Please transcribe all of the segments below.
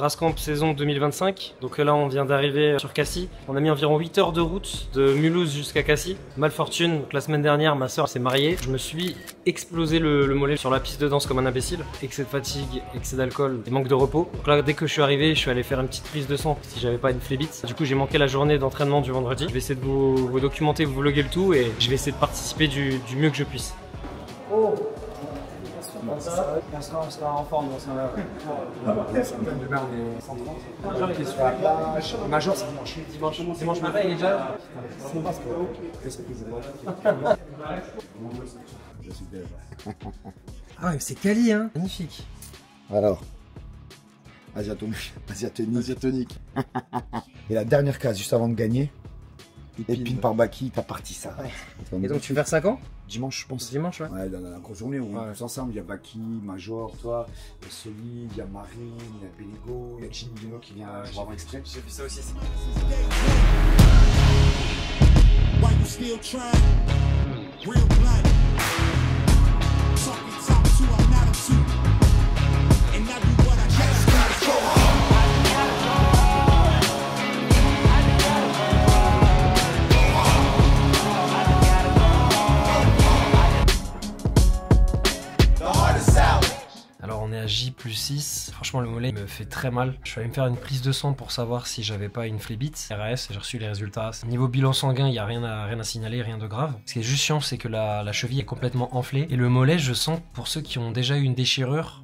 Brascamp saison 2025. Donc là on vient d'arriver sur Cassis. On a mis environ 8 heures de route de Mulhouse jusqu'à Cassis. Malfortune, donc la semaine dernière ma soeur s'est mariée. Je me suis explosé le mollet sur la piste de danse comme un imbécile. Excès de fatigue, excès d'alcool et manque de repos. Donc là dès que je suis arrivé, je suis allé faire une petite prise de sang si j'avais pas une phlébite. Du coup j'ai manqué la journée d'entraînement du vendredi. Je vais essayer de vous documenter, vous vloguer le tout et je vais essayer de participer du mieux que je puisse. Oh, on sera en forme, on sera de merde, 130. Major qui est sur la plage. Major c'est dimanche. Dimanche matin il est déjà. C'est parce que. Je suis déjà. Ah ouais, c'est quali hein. Magnifique. Alors. Asiatonique. Et la dernière case, juste avant de gagner. Épine par Baki, t'as parti ça. Ouais. Et donc tu verses ça quand? Dimanche, je pense. Dimanche, ouais. Ouais, dans la grosse journée, on est tous ensemble. Il y a Baki, Major, toi, il y a Solide, il y a Marine, il y a Béligo, il y a Chindino qui vient jouer avant extrait. J'ai vu ça aussi. Alors on est à J+6, franchement le mollet me fait très mal. Je suis allé me faire une prise de sang pour savoir si j'avais pas une phlébite. RAS, j'ai reçu les résultats. Niveau bilan sanguin, il n'y a rien à signaler, rien de grave. Ce qui est juste chiant, c'est que la cheville est complètement enflée. Et le mollet, je sens que pour ceux qui ont déjà eu une déchirure...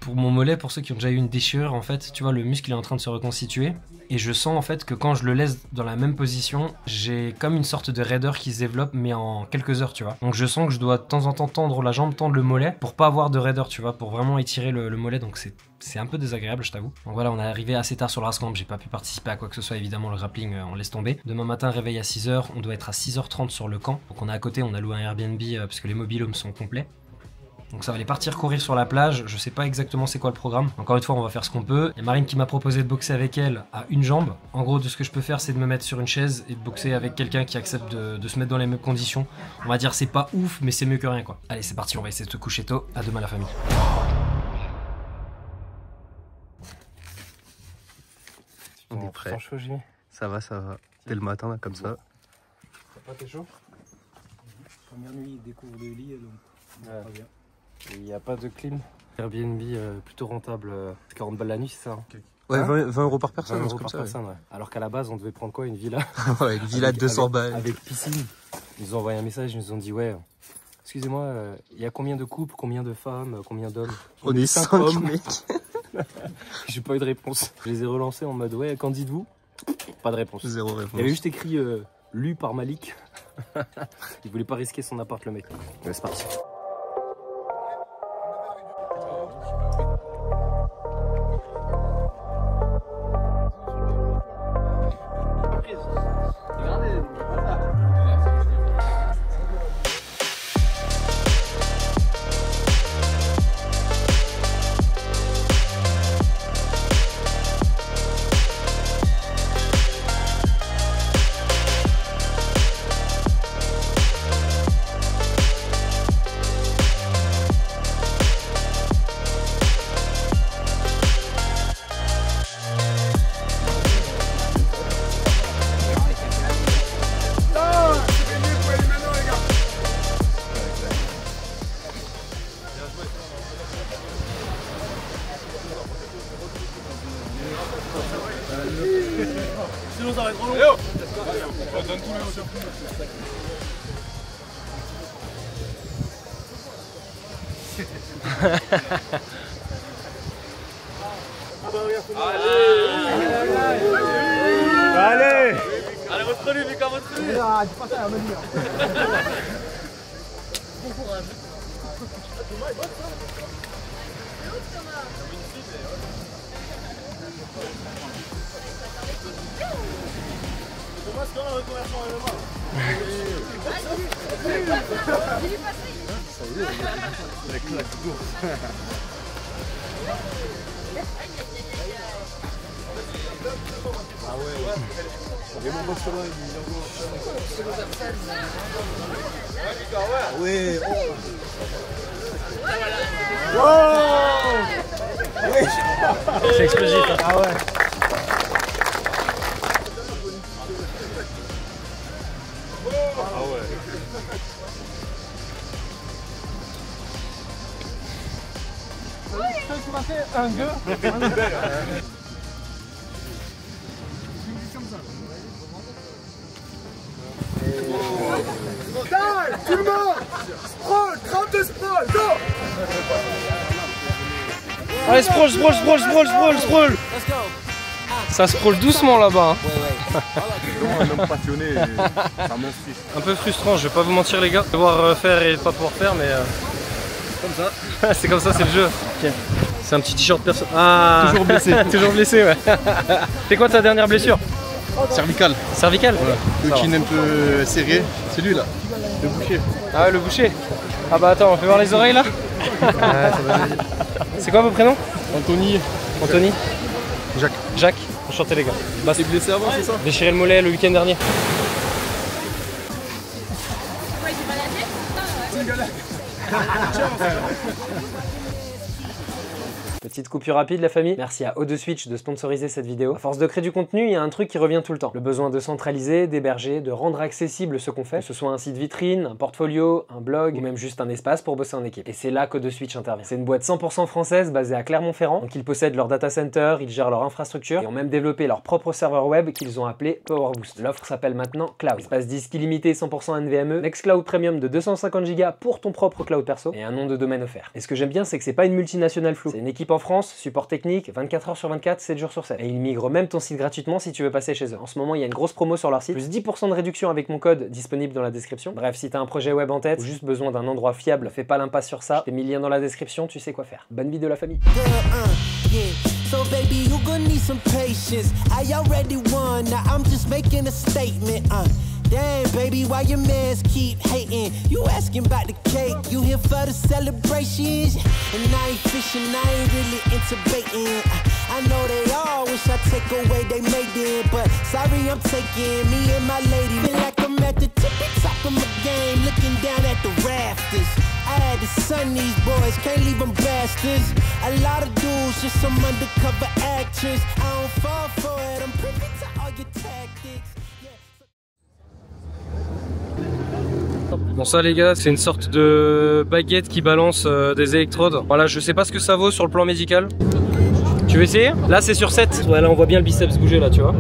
Pour mon mollet, pour ceux qui ont déjà eu une déchirure, en fait, tu vois, le muscle est en train de se reconstituer. Et je sens en fait que quand je le laisse dans la même position, j'ai comme une sorte de raideur qui se développe, mais en quelques heures, tu vois. Donc je sens que je dois de temps en temps tendre la jambe, tendre le mollet, pour pas avoir de raideur, tu vois, pour vraiment étirer le mollet. Donc c'est un peu désagréable, je t'avoue. Donc voilà, on est arrivé assez tard sur le Brascamp, j'ai pas pu participer à quoi que ce soit, évidemment, le grappling, on laisse tomber. Demain matin, réveil à 6h, on doit être à 6h30 sur le camp. Donc on est à côté, on a loué un Airbnb parce que les mobilhomes sont complets. Donc ça va aller partir courir sur la plage, je sais pas exactement c'est quoi le programme. Encore une fois on va faire ce qu'on peut. Il y a Marine qui m'a proposé de boxer avec elle à une jambe. En gros de ce que je peux faire c'est de me mettre sur une chaise et de boxer avec quelqu'un qui accepte de se mettre dans les mêmes conditions. On va dire c'est pas ouf mais c'est mieux que rien quoi. Allez c'est parti, on va essayer de se coucher tôt. À demain la famille. On est prêt. Chaud, Jimmy. Ça va. Dès le matin là comme ça. Ça va, t'es chaud? Première nuit, il découvre le lit, donc pas bien. Il n'y a pas de clim. Airbnb plutôt rentable, 40 balles la nuit, c'est ça hein? Ouais, 20 euros par personne, 20 un euros truc par comme ça. personne, ouais. Alors qu'à la base, on devait prendre quoi? Une villa? Ouais, une villa de 200 balles. Avec piscine. Ils nous ont envoyé un message, ils nous ont dit ouais, excusez-moi, il y a combien de couples, combien de femmes, combien d'hommes? On est 5 mecs. J'ai pas eu de réponse. Je les ai relancés en mode ouais, qu'en dites-vous? Pas de réponse. Zéro réponse. Il y avait juste écrit lu par Malik. Il voulait pas risquer son appart le mec. Ouais, c'est parti. Sinon ça va être trop long. On donne tous les mots sur Allez, votre-lui, Mika, votre-lui. Dis pas ça, on bon courage. C'est quoi ce reconversion à l'Europe? Ça y est, la claque d'ours. Ah ouais. Et mon boss là, il est ouais. Ouais. Oh. C'est explosif. Hein. Ah ouais. Un gueux. Tout le monde Sprawl, 32 sprawl, go. Allez, sprawl. Ça sprawl doucement là-bas. Hein. Un homme passionné, ça m'inspire. Un peu frustrant, je vais pas vous mentir les gars. Devoir faire et pas pouvoir faire, mais comme ça. C'est comme ça, c'est le jeu. Okay. C'est un petit t-shirt perso. Ah. Toujours blessé. Toujours blessé, ouais. C'est quoi ta dernière blessure? Cervical. Cervical? Voilà. Le chin un peu serré, c'est lui là. Le boucher. Ah ouais, le boucher. Ah bah attends, on peut voir les oreilles là. C'est quoi vos prénoms? Anthony. Anthony. Jacques. Jacques. Enchanté les gars. Bah t'es blessé avant, c'est ça? Déchiré le mollet le week-end dernier. Petite coupure rapide la famille, merci à O2Switch de sponsoriser cette vidéo. À force de créer du contenu, il y a un truc qui revient tout le temps. Le besoin de centraliser, d'héberger, de rendre accessible ce qu'on fait, que ce soit un site vitrine, un portfolio, un blog ou même juste un espace pour bosser en équipe. Et c'est là qu'O2Switch intervient. C'est une boîte 100% française basée à Clermont-Ferrand, donc ils possèdent leur data center, ils gèrent leur infrastructure et ont même développé leur propre serveur web qu'ils ont appelé PowerBoost. L'offre s'appelle maintenant Cloud. Espace disque illimité 100% NVMe, Nextcloud Premium de 250 Go pour ton propre cloud perso et un nom de domaine offert. Et ce que j'aime bien, c'est que c'est pas une multinationale floue. C'est une équipe en France, support technique, 24 h sur 24, 7 jours sur 7. Et ils migrent même ton site gratuitement si tu veux passer chez eux. En ce moment, il y a une grosse promo sur leur site, plus 10% de réduction avec mon code disponible dans la description. Bref, si t'as un projet web en tête ou juste besoin d'un endroit fiable, fais pas l'impasse sur ça. Je t'ai mis le lien dans la description, tu sais quoi faire. Bonne vie de la famille. So baby, you gonna need some patience. I already won, now I'm just making a statement. Damn, baby, why your mans keep hating? You asking about the cake, you here for the celebrations? And I ain't fishing, I ain't really into baiting. I know they all wish I take away they made it, but sorry, I'm taking me and my lady. Feel like I'm at the tippy top of my game, looking down at the rafters. I had to son these boys, can't leave them bastards. A lot of dudes, just some undercover actors. I don't fall for it, I'm privy to all your tactics. Bon ça les gars, c'est une sorte de baguette qui balance des électrodes. Voilà, je sais pas ce que ça vaut sur le plan médical. Tu veux essayer? Là c'est sur 7. Ouais, là on voit bien le biceps bouger là, tu vois.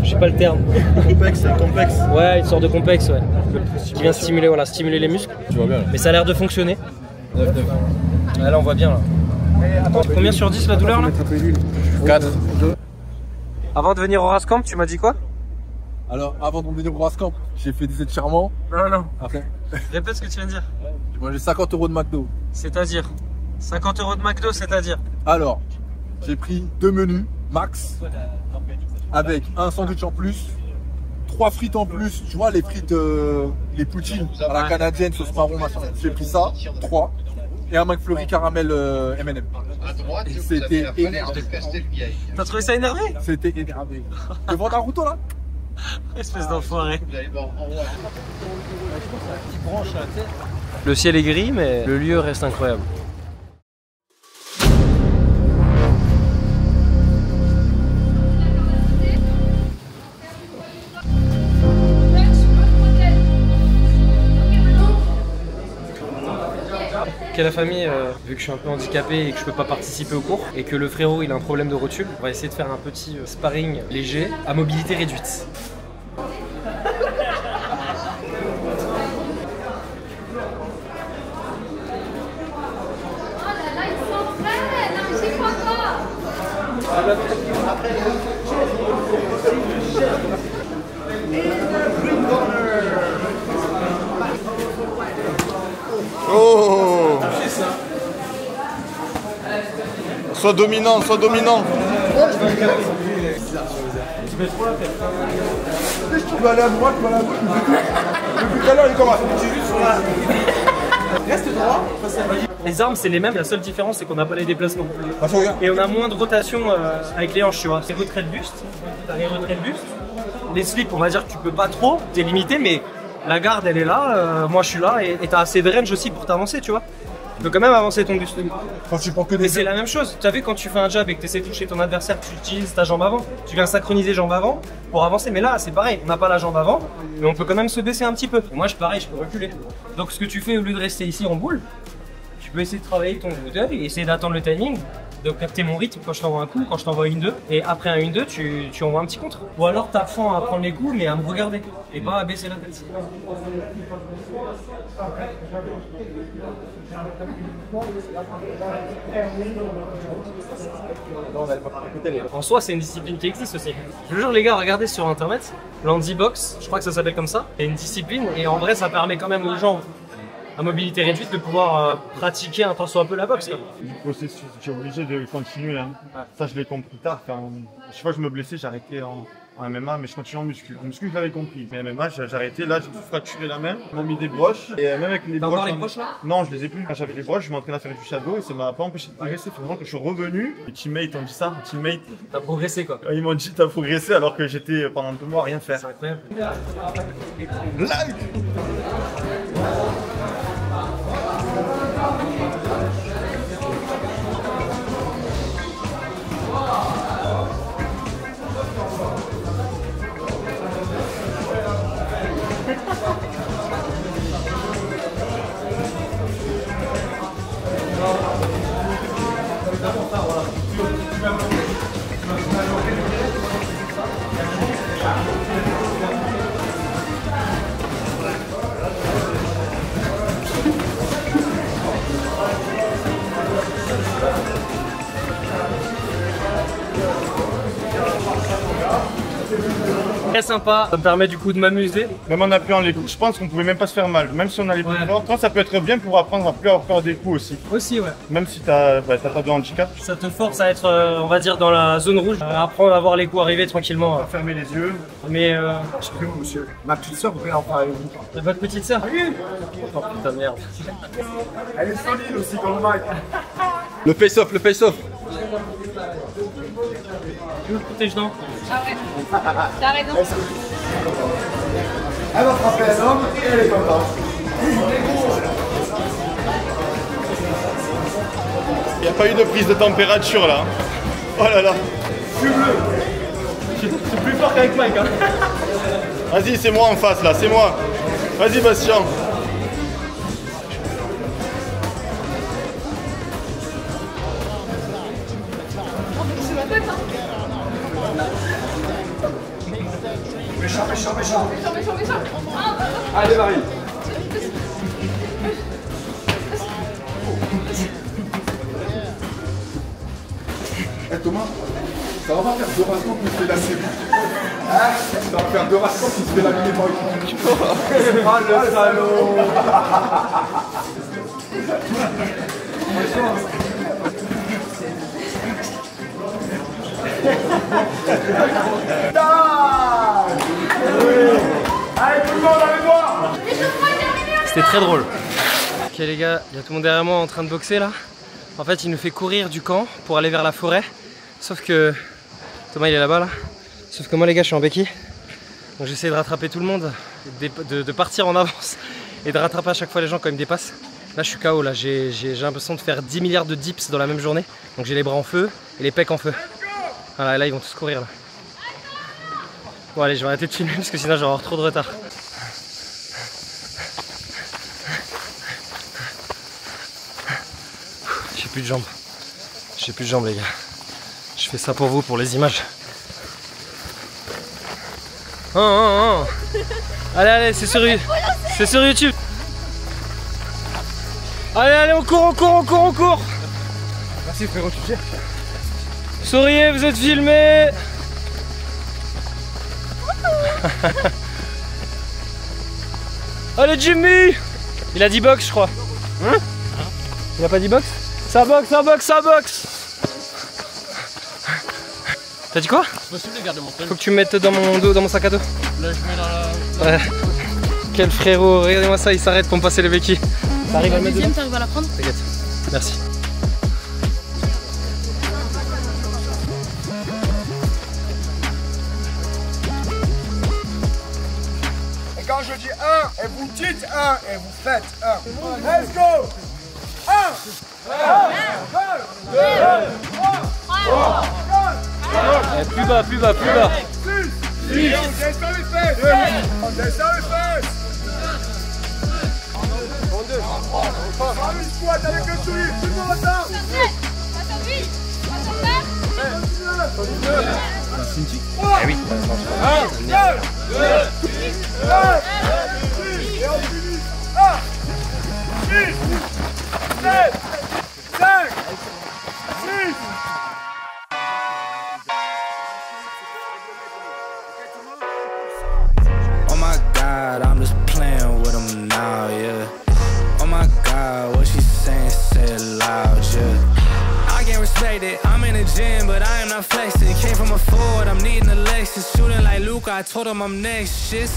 Je sais pas le terme. Complexe, c'est complexe. Ouais, une sorte de complexe, ouais. Qui vient stimuler, voilà, stimuler les muscles. Tu vois bien là. Mais ça a l'air de fonctionner. 9-9. Ouais, là on voit bien là. Combien sur 10 la douleur là? 4. Avant de venir au Rascamp, tu m'as dit quoi? Alors, avant de venir au Rascamp, j'ai fait des étirements. Non. Après, Répète ce que tu viens de dire. j'ai mangé 50 € de McDo. C'est-à-dire 50 € de McDo, c'est-à-dire? Alors, j'ai pris 2 menus max avec un sandwich en plus, 3 frites en plus. Tu vois les frites, les poutines à la canadienne, sauce marron, machin. J'ai pris ça, 3. Et un McFlurry caramel M&M. C'était énervé. T'as trouvé ça énervé? C'était énervé. Devant Naruto là? Espèce d'enfoiré. Le ciel est gris, mais le lieu reste incroyable. Ok la famille, vu que je suis un peu handicapé et que je peux pas participer au cours et que le frérot il a un problème de rotule, on va essayer de faire un petit sparring léger à mobilité réduite. Oh! Sois dominant, sois dominant. Tu vas aller à droite, tu vas aller à gauche. Depuis tout à l'heure, il commence. Reste droit. Les armes c'est les mêmes, la seule différence c'est qu'on n'a pas les déplacements. Et on a moins de rotation avec les hanches, tu vois. C'est retrait de buste, t'as les retraits de buste. Les slips, on va dire que tu peux pas trop, t'es limité, mais la garde elle est là, moi je suis là et t'as assez de range aussi pour t'avancer, tu vois. Tu peux quand même avancer ton buste. Quand tu prends que Mais des c'est la même chose. Tu as vu quand tu fais un jab et que tu essaies de toucher ton adversaire, tu utilises ta jambe avant. Tu viens synchroniser jambe avant pour avancer. Mais là, c'est pareil. On n'a pas la jambe avant, mais on peut quand même se baisser un petit peu. Et moi, pareil, je peux reculer. Donc, ce que tu fais au lieu de rester ici en boule, tu peux essayer de travailler ton fauteuil et essayer d'attendre le timing, de capter mon rythme quand je t'envoie un coup, quand je t'envoie une 2, et après un 1-2, tu envoies un petit contre. Ou alors t'apprends à prendre les coups, mais à me regarder, et pas à baisser la tête. En soi, c'est une discipline qui existe aussi. Je vous jure, les gars, regardez sur internet, l'Handy Box, je crois que ça s'appelle comme ça, c'est une discipline, et en vrai, ça permet quand même aux gens à mobilité réduite de pouvoir pratiquer un tant soit peu la boxe. Du processus, tu es obligé de continuer. Hein. Ça, je l'ai compris tard. Chaque fois que je me blessais, j'arrêtais en MMA, mais je continuais en muscu. En muscu, je l'avais compris. Mais MMA, j'ai arrêté. Là, j'ai tout fracturé la main. On m'a mis des broches. Et même avec les broches. T'as encore les broches là? Non, je les ai plus. Quand j'avais les broches, je m'entraînais à faire du shadow et ça m'a pas empêché de progresser. Finalement, quand je suis revenu, les teammates ont dit ça. Teammates. T'as progressé quoi. Ils m'ont dit t'as progressé alors que j'étais pendant 2 mois à rien faire. C'est incroyable. Très sympa, ça me permet du coup de m'amuser. Même en appuyant les coups, je pense qu'on pouvait même pas se faire mal. Même si on a les plus forts, toi ça peut être bien pour apprendre à plus avoir peur des coups aussi. Aussi, ouais. Même si t'as pas de handicap. Ça te force à être, on va dire, dans la zone rouge, à apprendre à voir les coups arriver tranquillement. Fermer les yeux. Mais Excusez-moi, monsieur. Ma petite soeur, vous pouvez en parler avec vous. votre petite sœur. Oh putain de merde. Elle est solide aussi comme le Mike. Le face-off, le face-off. Tu veux tes genoux? Ah ouais. T'as raison. Elle va frapper un homme et elle est contente. Il n'y a pas eu de prise de température là. Oh là là. C'est plus fort qu'avec Mike. Hein. Vas-y, c'est moi en face là, c'est moi. Vas-y Bastien. Méchant, méchant, méchant. Méchant, méchant. Allez, Marie. Eh Thomas, ça va pas faire 2 rassemblements qui se fait laminer. Hein? Ça va faire 2 rassemblements qui se fait laminer par une. Ah, le salaud. Allez, tout le monde avec moi. C'était très drôle. Ok les gars, il y a tout le monde derrière moi en train de boxer là. En fait il nous fait courir du camp pour aller vers la forêt. Sauf que Thomas il est là-bas là. Sauf que moi les gars je suis en béquille. Donc j'essaie de rattraper tout le monde, de partir en avance et de rattraper à chaque fois les gens quand ils me dépassent. Là je suis KO là, j'ai l'impression de faire 10 milliards de dips dans la même journée. Donc j'ai les bras en feu et les pecs en feu. Voilà, là ils vont tous courir là. Bon allez, je vais arrêter de filmer parce que sinon je vais avoir trop de retard. J'ai plus de jambes. J'ai plus de jambes les gars. Je fais ça pour vous, pour les images. Allez, allez, c'est sur YouTube. Allez, allez, on court, on court, on court, on court. Merci frérot, tu sais. Souriez, vous êtes filmés. Allez Jimmy. Il a dit box je crois. Hein? Il a pas dit box? Ça boxe, ça boxe, ça boxe. T'as dit quoi? Faut que tu me mettes dans mon dos, dans mon sac à dos. Là je mets dans la... Ouais. Quel frérot, regardez-moi ça, il s'arrête pour me passer les béquilles. T'arrives à le mettre dedans? T'arrives à la prendre? T'inquiète, merci. Et quand je dis 1, et vous dites 1, et vous faites 1. Let's go. 1. Plus bas, plus bas, plus bas. Descends les fesses. Descends les fesses. Prends une squat avec le sourire. Tout le monde attend. 68, 69. Eh oui. 1, 2, 3, et on finit. 1, 6, 7, 5, 6. Oh my God, I'm just playing with him now, yeah. Oh my God, what she saying, say it loud, yeah. I can't respect it, I'm in the gym, but I am not flexing. Came from a Ford, I'm needing a Lexus. Shooting like Luka, I told him I'm next, shit.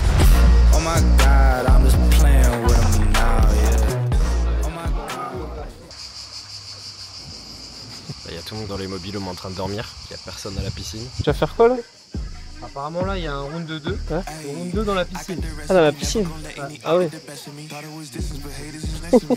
Oh my God, I'm just playing with him now, yeah. Oh my God. Il y a tout le monde dans les mobilhomes en train de dormir, il n'y a personne à la piscine. Tu vas faire quoi là? Apparemment là il y a un round de 2, round 2 dans la piscine. Ah, dans la piscine? Ah oui.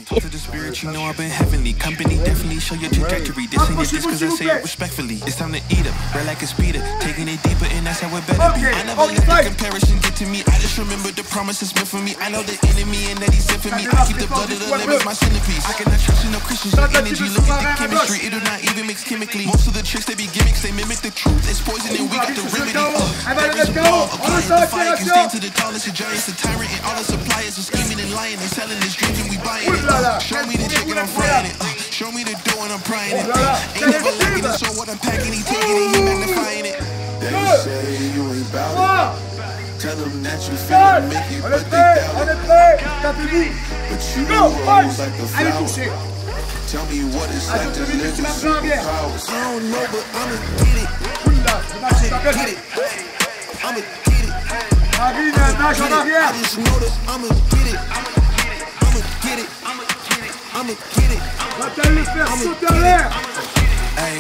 Talk to the spirit, you know I've been heavenly. Company definitely show your trajectory. This ain't this cause I say it respectfully. It's time to eat up, right like a speeder. Taking it deeper and that's how it better be. I never let the comparison get to me. I just remember the promises meant for me. I know the enemy and that he's sent for me. I keep the blood of the lamb as my centerpiece. I cannot trust in no Christians with energy. Look at the chemistry, it do not even mix chemically. Most of the tricks they be gimmicks, they mimic the truth. It's poison and we got the remedy. There is a ball, applying the fire, can stand to the tallest of giants. The tyrant and all the suppliers are scheming and lying and selling this dream and we buying it. Show me the chicken, I'm frying it. Show me the dough and I'm prying it. Ain't never looking to show what I'm packing, he taking it, he magnifying it. They say you ain't bout it. Tell them that you feel make it, but they doubt it. But you know who's like the flowers. Tell me what it's like to live with superpowers. I don't know, but I'ma get it. I'ma get it. I'ma get it. I just know that I'ma get it. I'ma get it. I'ma get it. I'ma get it. Hey.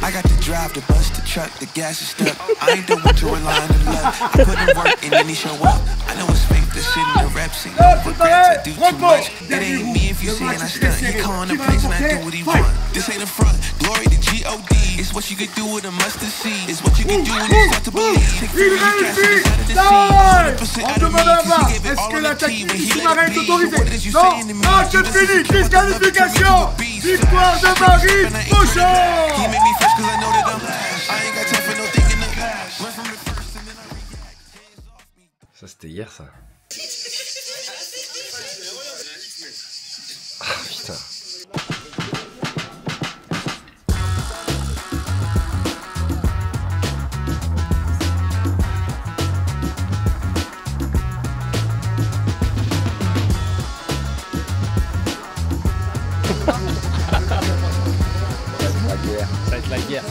I got to drive the bus, the truck, the gas is stuck. I ain't the one to rely on the luck. I put in work and then he show up. I know it's fake to sit in the rap scene. Regrets, I do too much. It ain't me if you see and I stunt. He calling the place and I do what he want. This ain't a front. Glory to G.O.D. It's what you could do with a mustard seed. It's what you can do when you start to believe. Take 3 years out of the sea. 100% out of me, cause he gave it all on the key when he let it be. So what is you saying to me? Non, c'est fini, disqualification. Victoire de Marie Bouchon. He made me fresh cause I know that I'm last. I ain't got time for no thinking of that. Run from the first and then I read my hands off me. Ça c'était hier ça. Ah putain. Ça va être la guerre.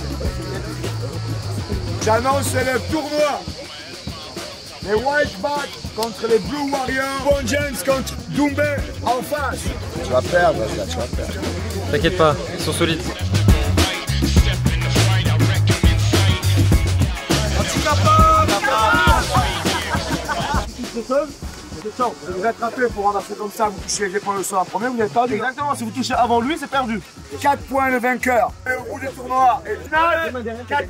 J'annonce le tournoi. Les White Bat contre les Blue Warriors. Bon James contre Doumbé en face. Tu vas perdre, là, tu vas perdre. T'inquiète pas, ils sont solides. Vous vous rattrapez pour renverser comme ça, vous touchez les épaules au sol en premier, vous n'êtes perdu. Exactement, si vous touchez avant lui, c'est perdu. 4 points le vainqueur. Et au bout du tournoi, et finale, 4.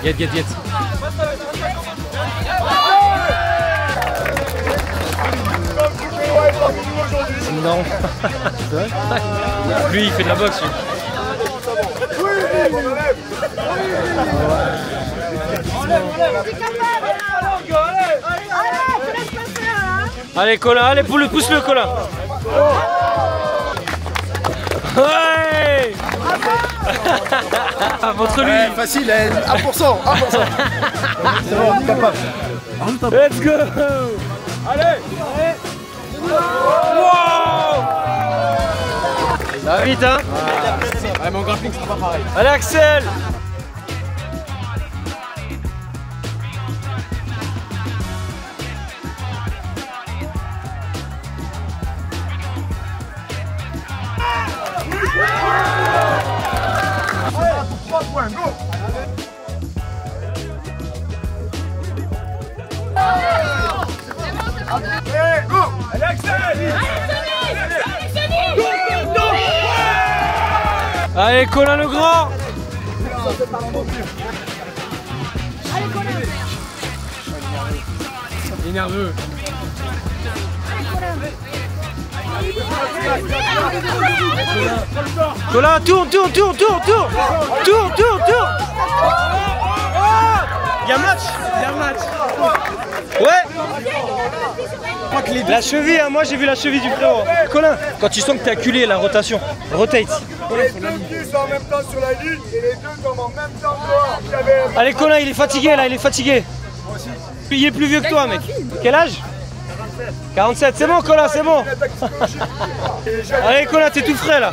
Get. Non. Lui, il fait de la boxe. Allez Colin, allez pousse-le Colin. Ouais. Montre-lui. Facile, 1%. C'est bon, on est capable. Let's go. Allez. Wow. Ça va vite hein. Ouais, mon graphique sera pas pareil. Allez Axel. Allez, 3 points, go. Allez, go. Allez, Axel. Allez, Colin le grand. Il est nerveux. Colin, tourne. Y'a match. Ouais. La cheville, hein, moi j'ai vu la cheville du frérot. Colin, quand tu sens que t'es acculé, la rotation, rotate. Les deux pieds sont en même temps sur la ligne et les deux tombent en même temps. Allez Colin, il est fatigué là, il est fatigué. Il est plus vieux que toi mec. Quel âge? 47, c'est bon Colin, c'est bon. Allez Colin, t'es tout frais là.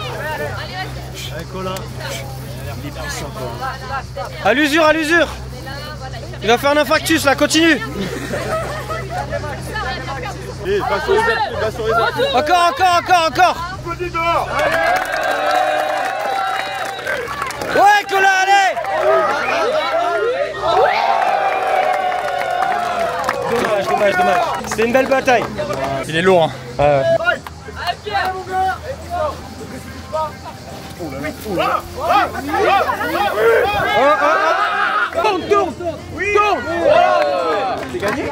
Allez Colin. Il est puissant quoi. À l'usure. Il va faire un infarctus là, continue. Encore. Ouais Colin, allez. Dommage. C'était une belle bataille. Il est lourd. Hein. Tourne. C'est gagné.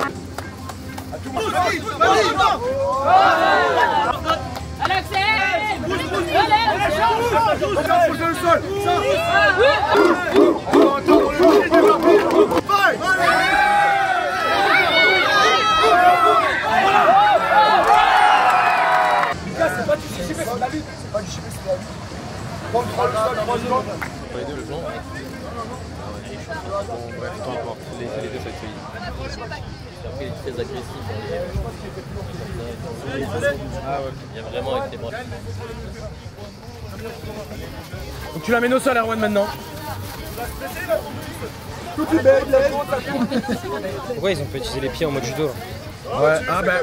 Bref, peu importe, les deux ça accueillit. Après il est très agressif. Ah ouais. Il y a vraiment avec les bras. Donc tu l'amènes au sol Erwan maintenant. Pourquoi ils ont pas utilisé les pieds en mode judo là? Ouais, ah bah.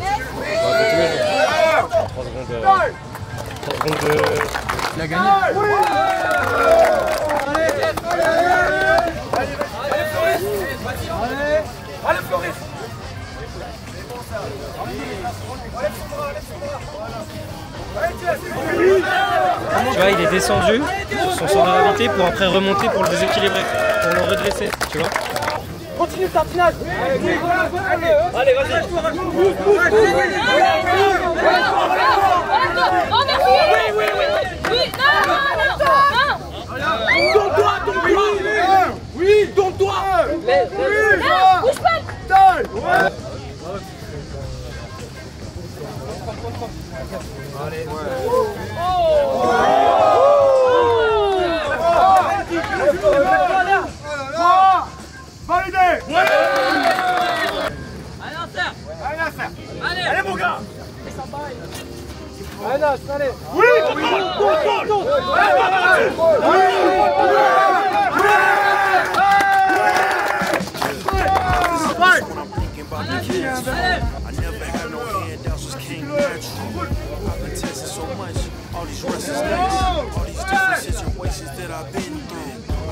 3 secondes de... Il a gagné. Allez Floris. Tu vois, il est descendu sur son centre de gravité pour après remonter pour le déséquilibrer, pour le redresser, tu vois. Continue ta finale. Allez, vas-y. Oui, tourne-toi. Bouge pas. Allez, validé. Allez mon gars. Allez. Oui.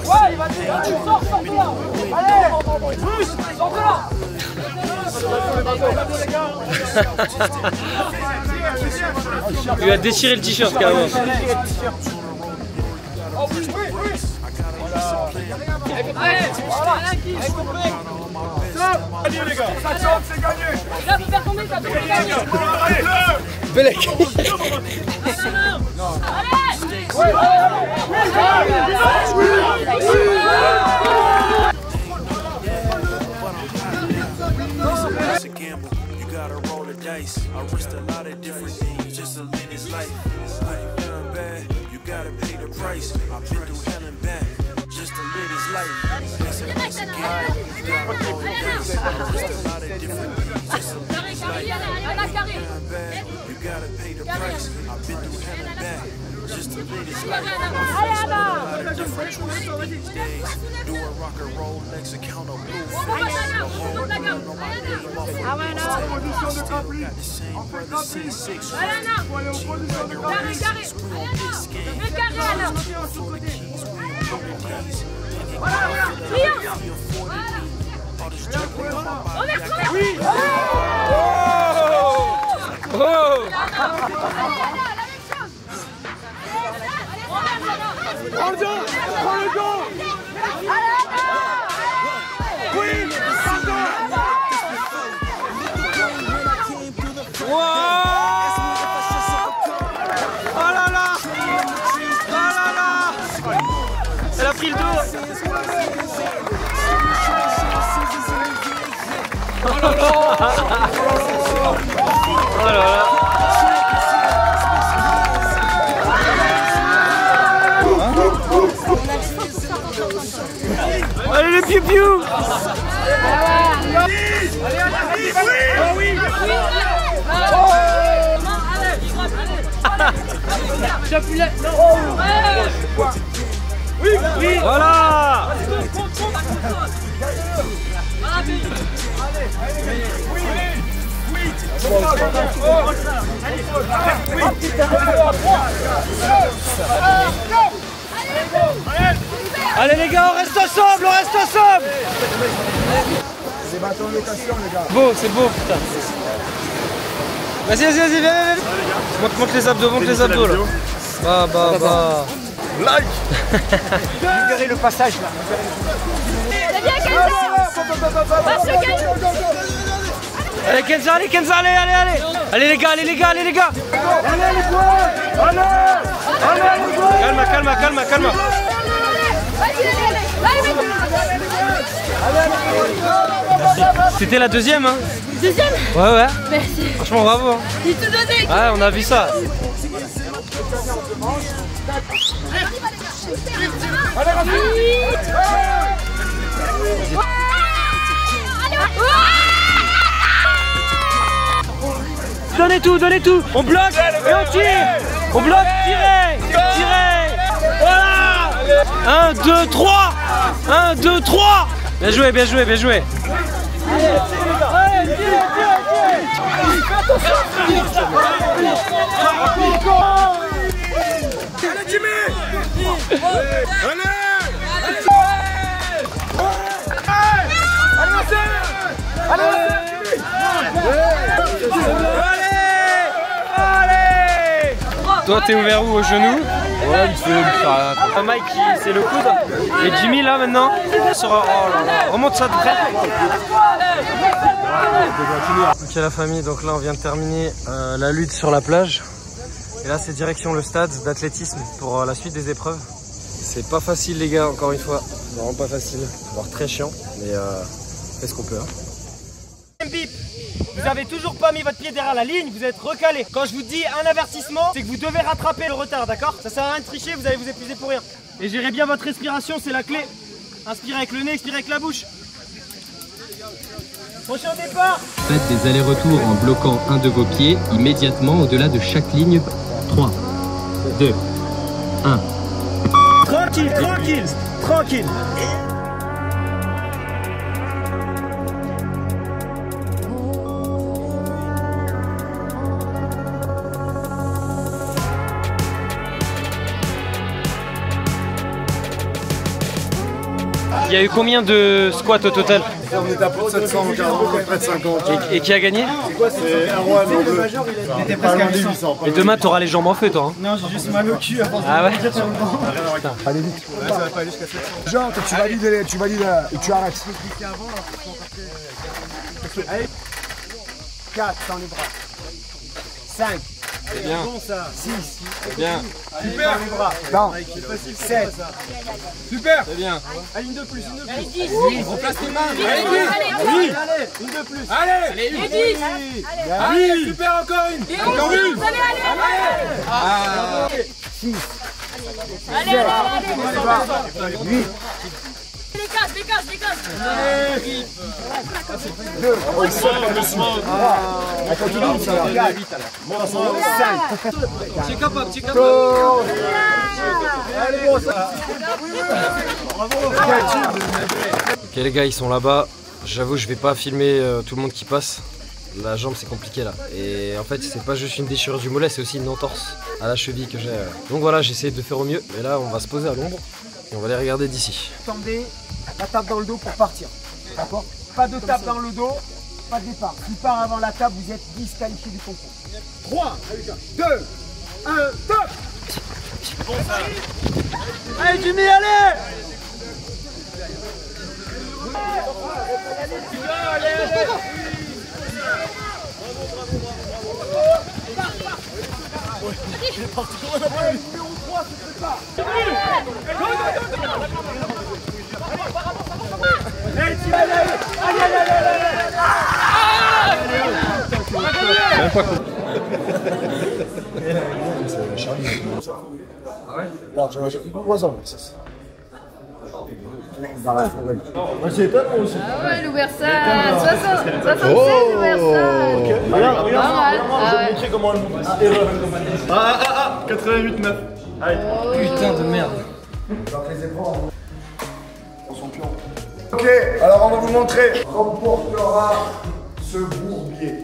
Ouais, il va te dire, sors de là. Allez, sors de là. Il a déchiré le t-shirt carrément. Allez les gars, ça chante, c'est gagné. Là, faut faire tomber, ça tombe. Allez, Belek. It's a gamble, you gotta roll the dice. I risked a lot of different things just to live this life. Life done bad, you gotta pay the price. I've been through hell and back just to live this life. It's a gamble, you gotta roll the dice. I risked a lot of different things just to live this life. Life done bad, you gotta pay the price. I've been through hell and back just to live this life. I'm faced with a lot of different choices these days. Do a rock and roll, next account of blue face. The whole world on my name, off of position de Capri. got the same brother since 6. Faut aller aux positions de Capri. Oh! Prends le dos! Prends le dos! Oui! Wow! Oh là là! Oh là là! Elle a pris le dos! Oh là là! Oh là là! Allez les piou-piou! J'appuie. Oui, oui. Voilà. Allez les gars, on reste ensemble, on reste ensemble. C'est bâton de location les gars. Beau, c'est beau putain. Vas-y, vas-y, vas-y, viens, viens, viens. Montre les abdos, montre les abdos là. Bah. Like. Libérez le passage là. C'est bien Kenza. Allez Kenza, allez Kenza, allez, allez, allez. Allez les gars, allez les gars, allez les gars. Allez les bois. Allez les bois. Calme, calme, calme, calme. C'était la deuxième hein? Deuxième? Ouais ouais. Merci. Franchement bravo hein. J'ai tout donné. Ouais on a vu ça. Donnez tout, donnez tout. On bloque et on tire. On bloque, tirez. Tirez. Voilà. 1, 2, 3. 1, 2, 3. Bien joué, bien joué, bien joué. Allez Jimmy. Allez. Toi t'es ouvert où, au genou? Ouais vite fait. Mike c'est le coude. Et Jimmy là maintenant sur... Oh là là. Remonte ça de près. Ok la famille, donc là on vient de terminer la lutte sur la plage. Et là c'est direction le stade d'athlétisme pour la suite des épreuves. C'est pas facile les gars, encore une fois. Vraiment pas facile, voire très chiant. Mais fait ce qu'on peut. Hein. Bip. Vous avez toujours pas mis votre pied derrière la ligne, vous êtes recalé. Quand je vous dis un avertissement, c'est que vous devez rattraper le retard, d'accord? Ça sert à rien de tricher, vous allez vous épuiser pour rien. Et gérez bien votre respiration, c'est la clé. Inspirez avec le nez, expirez avec la bouche. Prochain départ. Faites des allers-retours en bloquant un de vos pieds immédiatement au-delà de chaque ligne. 3, 2, 1. Tranquille, tranquille, tranquille. Il y a eu combien de squats au total? On est à plus de 740, près de 50. Et qui a gagné? C'est Erwan en deux. Il était presque à 800. Et demain t'auras les jambes en feu toi hein? Non, j'ai juste mal au cul à force ah ouais? Allez vite. Jean, tu valides et tu arrêtes. Allez. 4 dans les bras. 5. C'est bien. 6. C'est bien. Super. Les bras. Non. 7. Super. C'est bien. Allez, une de plus, une de plus. 10. On place les mains. Oui. Allez, une de plus. Allez. Et 10. Allez, super, encore une. Encore une. Allez. 6. Allez, allez. 8. Les casses. 2. Continue, ça va. 5. Tu es capable, tu es capable. Allez, bon, ça. Ok les gars, ils sont là-bas. J'avoue, je vais pas filmer tout le monde qui passe. La jambe c'est compliqué là. Et en fait c'est pas juste une déchirure du mollet, c'est aussi une entorse à la cheville que j'ai. Donc voilà, j'ai essayé de faire au mieux. Mais là on va se poser à l'ombre et on va les regarder d'ici. Tendez la tape dans le dos pour partir. D'accord? Pas de tape dans le dos, pas de départ. Si part avant la table, vous êtes disqualifié du concours. 3, 2, 1, top. Bon ça. Allez Jimmy, allez. Il est parti, on a pas eu. Numéro 3, c'est ça. Allez, Même pas con. Non, j'ai plus de poison. Dans la forêt. C'est toi aussi. Ah ouais, l'Ouversal, 76 Oh. Ouversal. Regarde, Pas mal. je vais te montrer comment elle monte. Ah, 88,9. Allez. Putain de merde. Donc les épaules on son pion. Ok, alors on va vous montrer comment portera ce bourbier.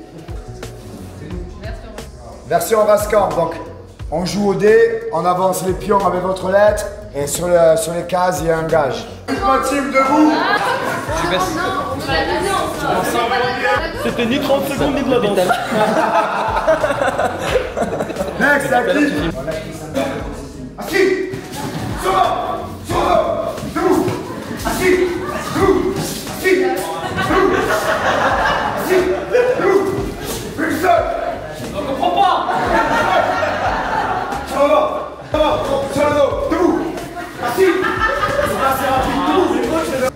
Version Rascamp. Donc on joue au dé, on avance les pions avec votre lettre et sur les cases il y a un gage. Ultima Team debout. Tu baisses. C'était ni 30 secondes ni de la danse. Next, actif. Assis. Sur debout. Assis. Debout. Assis. Debout. Assis. Debout. Une seule. On comprend pas. Sur le dos. Sur le dos. Debout. Assis. C'est rapide, debout.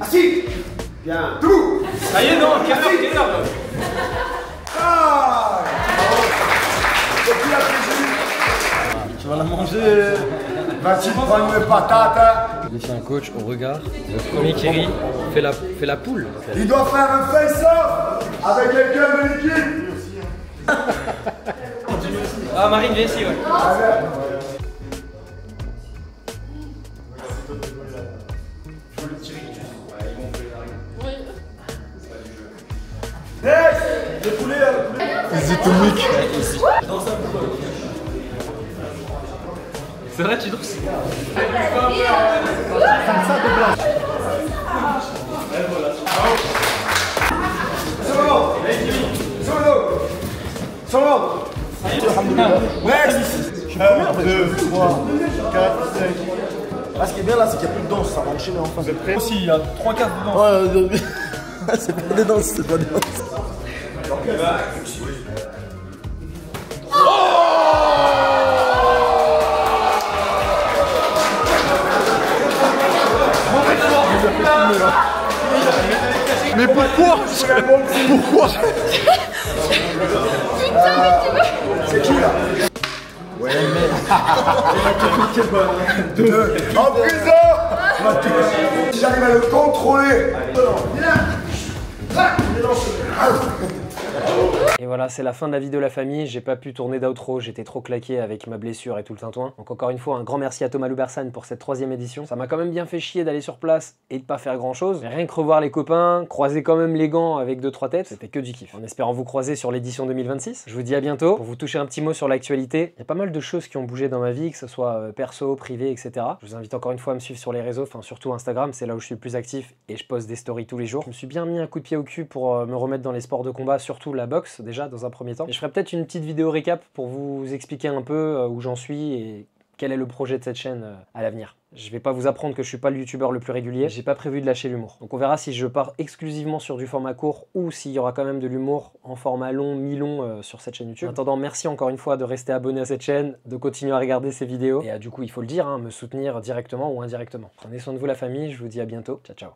Assis. Bien. Debout. Ça y est, non, quelle heure. Ah. Depuis la préjugée. Tu vas la manger. Vas-y, prends une patate. Il fait un coach au regard. Le premier qui rit fait la poule. Il doit faire un face-off avec quelqu'un de l'équipe. Ah, Marine, viens ici, ouais. Next. Isotomique. C'est vrai, tu danses. Sur le dos. Next. 1, 2, 3, 4, 5. Ah, ce qui est bien là, c'est qu'il n'y a plus de danse, ça va enchaîner en face. Aussi, il y a 3 quarts de danse. Ouais, c'est pas des danses, c'est pas des danses. Mais pourquoi? Pourquoi? C'est qui là? Ouais, mais. En prison. Si j'arrive à le contrôler. Et voilà, c'est la fin de la vidéo de la famille. J'ai pas pu tourner d'outro, j'étais trop claqué avec ma blessure et tout le tintouin. Donc encore une fois, un grand merci à Thomas Loubersan pour cette 3e édition. Ça m'a quand même bien fait chier d'aller sur place et de pas faire grand chose. Mais rien que revoir les copains, croiser quand même les gants avec 2-3 têtes, c'était que du kiff. En espérant vous croiser sur l'édition 2026. Je vous dis à bientôt. Pour vous toucher un petit mot sur l'actualité, il y a pas mal de choses qui ont bougé dans ma vie, que ce soit perso, privé, etc. Je vous invite encore une fois à me suivre sur les réseaux, enfin surtout Instagram, c'est là où je suis le plus actif et je poste des stories tous les jours. Je me suis bien mis un coup de pied au cul pour me remettre dans les sports de combat, surtout la boxe déjà dans un premier temps. Et je ferai peut-être une petite vidéo récap pour vous expliquer un peu où j'en suis et quel est le projet de cette chaîne à l'avenir. Je vais pas vous apprendre que je suis pas le youtubeur le plus régulier, j'ai pas prévu de lâcher l'humour. Donc on verra si je pars exclusivement sur du format court ou s'il y aura quand même de l'humour en format long, mi-long sur cette chaîne YouTube. En attendant, merci encore une fois de rester abonné à cette chaîne, de continuer à regarder ces vidéos et du coup il faut le dire, me soutenir directement ou indirectement. Prenez soin de vous la famille, je vous dis à bientôt, ciao ciao.